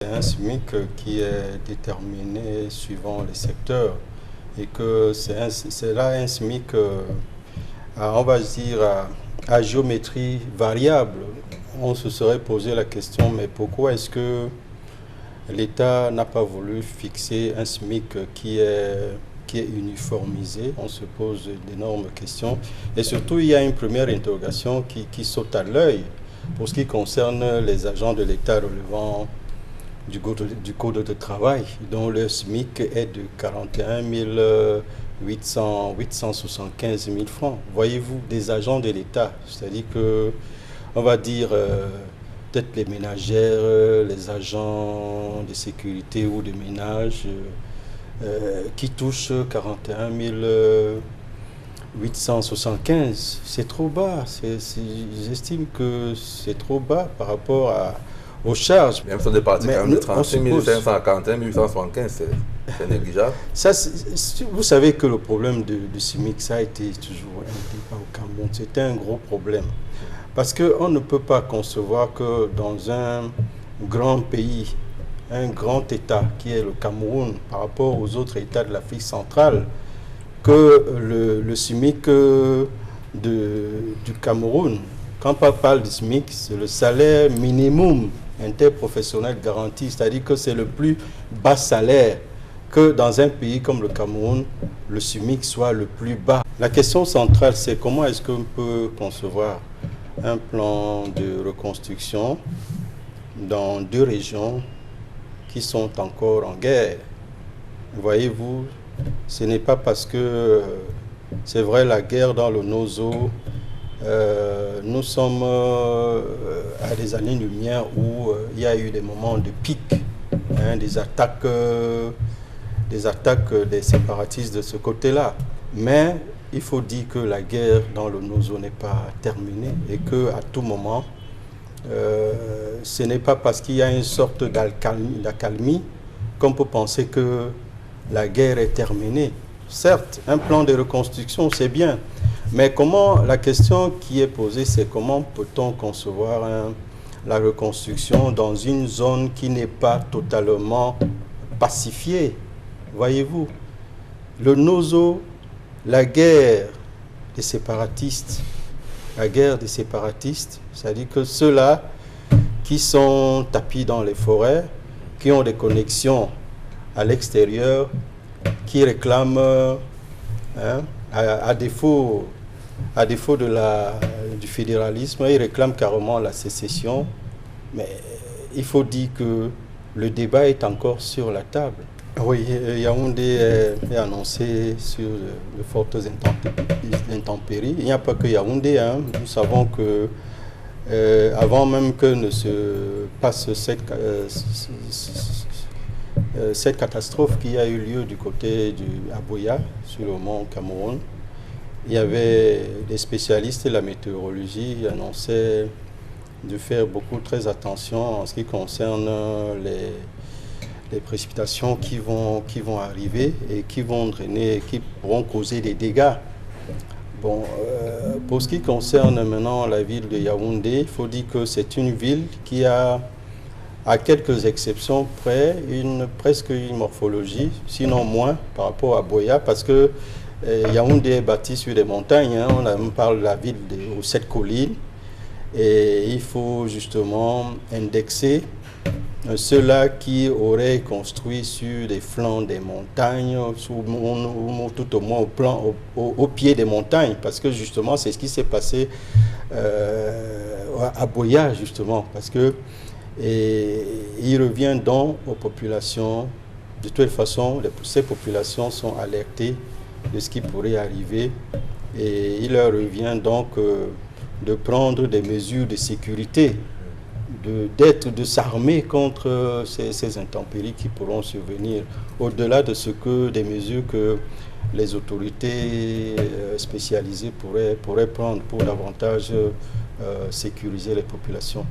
C'est un SMIC qui est déterminé suivant les secteurs et que c'est là un SMIC, on va dire, à géométrie variable. On se serait posé la question, mais pourquoi est-ce que l'État n'a pas voulu fixer un SMIC qui est uniformisé? On se pose d'énormes questions. Et surtout, il y a une première interrogation qui saute à l'œil pour ce qui concerne les agents de l'État relevant du code de travail, dont le SMIC est de 41 875 000 francs. Voyez-vous, des agents de l'État, c'est-à-dire que, on va dire, peut-être les ménagères, les agents de sécurité ou de ménage, qui touchent 41 875. C'est trop bas. J'estime que c'est trop bas par rapport aux charges. Même sur des parties quand même de 36 541 875, c'est négligeable. Ça, vous savez que le problème du SMIC, ça a été toujours un débat au Cameroun. C'était un gros problème. Parce qu'on ne peut pas concevoir que dans un grand pays, un grand État qui est le Cameroun par rapport aux autres États de l'Afrique centrale, que le SMIC du Cameroun, quand on parle du SMIC, c'est le salaire minimum interprofessionnel garanti, c'est-à-dire que c'est le plus bas salaire, que dans un pays comme le Cameroun, le SMIC soit le plus bas. La question centrale, c'est comment est-ce qu'on peut concevoir un plan de reconstruction dans deux régions qui sont encore en guerre. Voyez-vous, ce n'est pas parce que, c'est vrai, la guerre dans le Nozo, nous sommes à des années-lumière où il y a eu des moments de pic, des attaques des séparatistes de ce côté-là. Mais il faut dire que la guerre dans le Nozo n'est pas terminée et qu'à tout moment, ce n'est pas parce qu'il y a une sorte d'accalmie qu'on peut penser que la guerre est terminée. Certes, un plan de reconstruction, c'est bien. Mais la question qui est posée, c'est comment peut-on concevoir la reconstruction dans une zone qui n'est pas totalement pacifiée? Voyez-vous, le Nozo, la guerre des séparatistes, c'est-à-dire que ceux-là qui sont tapis dans les forêts, qui ont des connexions à l'extérieur, qui réclament, à défaut du fédéralisme, ils réclament carrément la sécession. Mais il faut dire que le débat est encore sur la table. Oui, Yaoundé est annoncé sur de fortes intempéries. Il n'y a pas que Yaoundé. Nous savons que avant même que ne se passe cette catastrophe qui a eu lieu du côté d'Aboya, sur le mont Cameroun, il y avait des spécialistes de la météorologie qui annonçaient de faire très attention en ce qui concerne les précipitations qui vont arriver et qui vont drainer, qui pourront causer des dégâts. Bon, pour ce qui concerne maintenant la ville de Yaoundé, il faut dire que c'est une ville qui a, à quelques exceptions près, presque une morphologie, sinon moins, par rapport à Boya, parce que Yaoundé est bâti sur des montagnes. On parle de la ville aux 7 collines, et il faut justement indexer ceux-là qui auraient construit sur des flancs des montagnes, ou tout au moins au pied des montagnes, parce que justement c'est ce qui s'est passé à Boya, justement, parce que il revient donc aux populations. De toute façon, ces populations sont alertées de ce qui pourrait arriver, et il leur revient donc de prendre des mesures de sécurité, de s'armer contre ces intempéries qui pourront survenir, au-delà de des mesures que les autorités spécialisées pourraient prendre pour davantage sécuriser les populations.